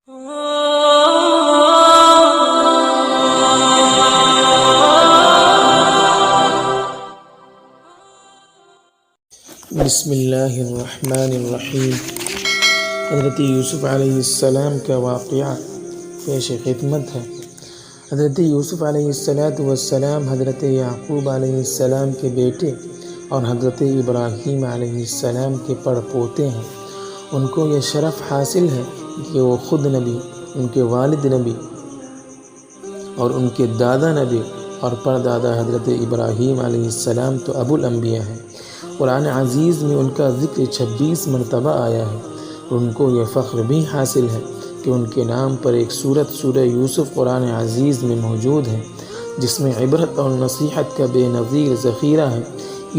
بسم اللہ الرحمن الرحیم۔ حضرت یوسف علیہ السلام کا واقعہ پیش خدمت ہے۔ حضرت یوسف علیہ السلام حضرت یعقوب علیہ السلام کے بیٹے اور حضرت ابراہیم علیہ السلام کے پڑپوتے ہیں۔ ان کو یہ شرف حاصل ہے کہ وہ خود نبی، ان کے والد نبی اور ان کے دادا نبی اور پردادا حضرت ابراہیم علیہ السلام تو ابو الانبیاء ہیں۔ قرآن عزیز میں ان کا ذکر 26 مرتبہ آیا ہے۔ ان کو یہ فخر بھی حاصل ہے کہ ان کے نام پر ایک سورہ یوسف قرآن عزیز میں موجود ہے، جس میں عبرت اور نصیحت کا بے نظیر ذخیرہ ہے۔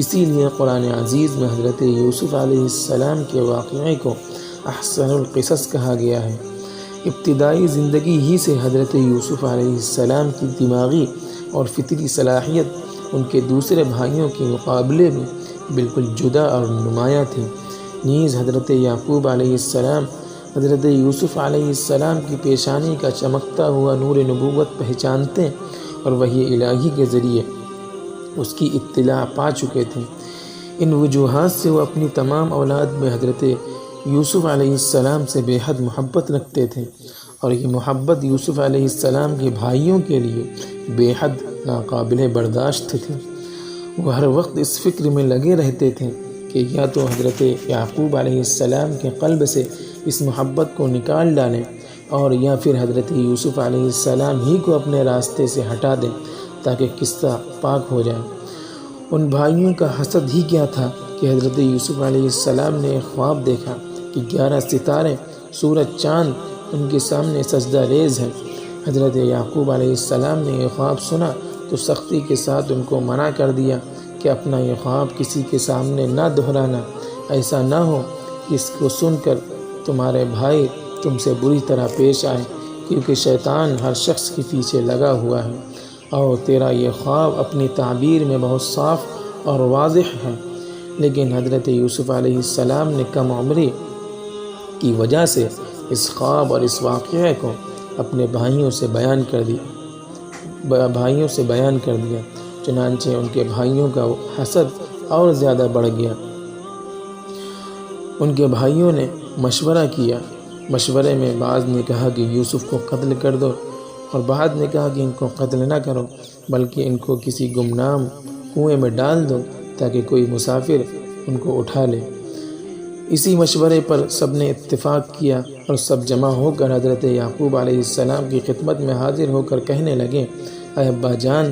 اسی لیے قرآن عزیز میں حضرت یوسف علیہ السلام کے واقعے کو احسن القصص کہا گیا ہے۔ ابتدائی زندگی ہی سے حضرت یوسف علیہ السلام کی دماغی اور فطری صلاحیت ان کے دوسرے بھائیوں کے مقابلے میں بالکل جدا اور نمایاں تھی۔ نیز حضرت یعقوب علیہ السلام حضرت یوسف علیہ السلام کی پیشانی کا چمکتا ہوا نور نبوت پہچانتے اور وحی الہی کے ذریعے اس کی اطلاع پا چکے تھے۔ ان وجوہات سے وہ اپنی تمام اولاد میں حضرت یوسف علیہ السلام سے بے حد محبت رکھتے تھے، اور یہ محبت یوسف علیہ السلام کے بھائیوں کے لیے بے حد ناقابل برداشت تھی۔ وہ ہر وقت اس فکر میں لگے رہتے تھے کہ یا تو حضرت یعقوب علیہ السلام کے قلب سے اس محبت کو نکال ڈالیں، اور یا پھر حضرت یوسف علیہ السلام ہی کو اپنے راستے سے ہٹا دیں تاکہ قصہ پاک ہو جائے۔ ان بھائیوں کا حسد ہی کیا تھا کہ حضرت یوسف علیہ السلام نے ایک خواب دیکھا کہ 11 ستارے، سورج، چاند ان کے سامنے سجدہ ریز ہیں۔ حضرت یعقوب علیہ السلام نے یہ خواب سنا تو سختی کے ساتھ ان کو منع کر دیا کہ اپنا یہ خواب کسی کے سامنے نہ دہرانا۔ ایسا نہ ہو کہ اس کو سن کر تمہارے بھائی تم سے بری طرح پیش آئے، کیونکہ شیطان ہر شخص کے پیچھے لگا ہوا ہے، اور تیرا یہ خواب اپنی تعبیر میں بہت صاف اور واضح ہے۔ لیکن حضرت یوسف علیہ السلام نے کم عمری کی وجہ سے اس خواب اور اس واقعے کو اپنے بھائیوں سے بیان کر دیا۔ چنانچہ ان کے بھائیوں کا حسد اور زیادہ بڑھ گیا۔ ان کے بھائیوں نے مشورہ کیا۔ مشورے میں بعض نے کہا کہ یوسف کو قتل کر دو، اور بعض نے کہا کہ ان کو قتل نہ کرو بلکہ ان کو کسی گمنام کنویں میں ڈال دو تاکہ کوئی مسافر ان کو اٹھا لے۔ اسی مشورے پر سب نے اتفاق کیا، اور سب جمع ہو کر حضرت یعقوب علیہ السلام کی خدمت میں حاضر ہو کر کہنے لگے، اے ابا جان،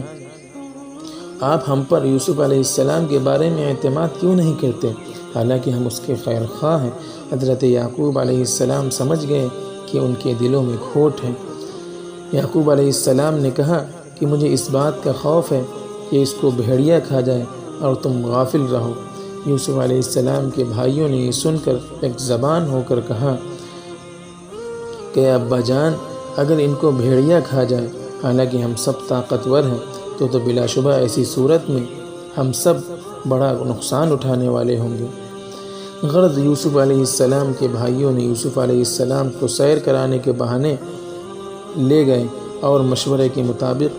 آپ ہم پر یوسف علیہ السلام کے بارے میں اعتماد کیوں نہیں کرتے، حالانکہ ہم اس کے خیر خواہ ہیں؟ حضرت یعقوب علیہ السلام سمجھ گئے کہ ان کے دلوں میں کھوٹ ہے۔ یعقوب علیہ السلام نے کہا کہ مجھے اس بات کا خوف ہے کہ اس کو بھیڑیا کھا جائے اور تم غافل رہو۔ یوسف علیہ السلام کے بھائیوں نے یہ سن کر ایک زبان ہو کر کہا کہ ابا جان، اگر ان کو بھیڑیا کھا جائے حالانکہ ہم سب طاقتور ہیں تو بلا شبہ ایسی صورت میں ہم سب بڑا نقصان اٹھانے والے ہوں گے۔ غرض یوسف علیہ السلام کے بھائیوں نے یوسف علیہ السلام کو سیر کرانے کے بہانے لے گئے، اور مشورے کے مطابق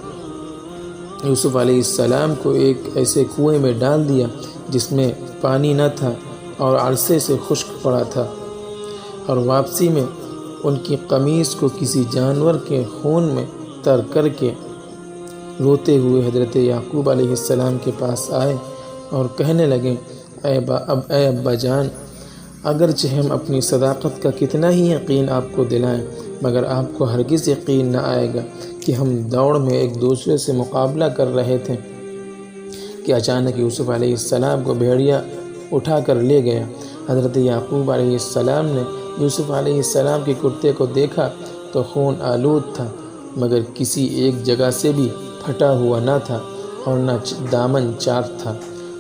یوسف علیہ السلام کو ایک ایسے کنویں میں ڈال دیا جس میں پانی نہ تھا اور عرصے سے خشک پڑا تھا، اور واپسی میں ان کی قمیص کو کسی جانور کے خون میں تر کر کے روتے ہوئے حضرت یعقوب علیہ السلام کے پاس آئے اور کہنے لگے، اے ابا جان، اگرچہ ہم اپنی صداقت کا کتنا ہی یقین آپ کو دلائیں، مگر آپ کو ہرگز یقین نہ آئے گا کہ ہم دوڑ میں ایک دوسرے سے مقابلہ کر رہے تھے کہ اچانک یوسف علیہ السلام کو بھیڑیا اٹھا کر لے گیا۔ حضرت یعقوب علیہ السلام نے یوسف علیہ السلام کے کرتے کو دیکھا تو خون آلود تھا، مگر کسی ایک جگہ سے بھی پھٹا ہوا نہ تھا اور نہ دامن چاک تھا۔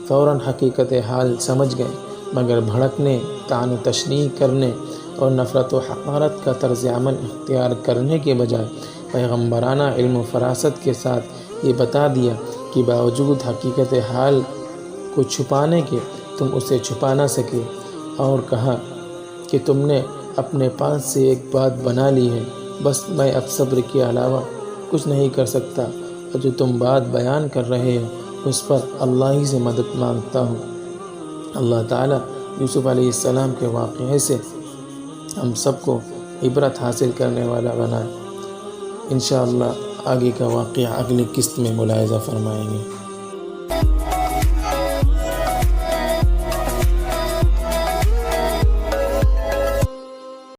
فوراً حقیقت حال سمجھ گئے، مگر بھڑکنے، طعن و تشنیع کرنے اور نفرت و حقارت کا طرز عمل اختیار کرنے کے بجائے پیغمبرانہ علم و فراست کے ساتھ یہ بتا دیا کہ باوجود حقیقت حال کو چھپانے کے تم اسے چھپا نہ سکے، اور کہا کہ تم نے اپنے پاس سے ایک بات بنا لی ہے، بس میں اب صبر کے علاوہ کچھ نہیں کر سکتا، اور جو تم بات بیان کر رہے ہو اس پر اللہ ہی سے مدد مانگتا ہوں۔ اللہ تعالیٰ یوسف علیہ السلام کے واقعے سے ہم سب کو عبرت حاصل کرنے والا بنائے۔ انشاءاللہ آگے کا واقعہ اگلی قسط میں ملاحظہ فرمائیں گے۔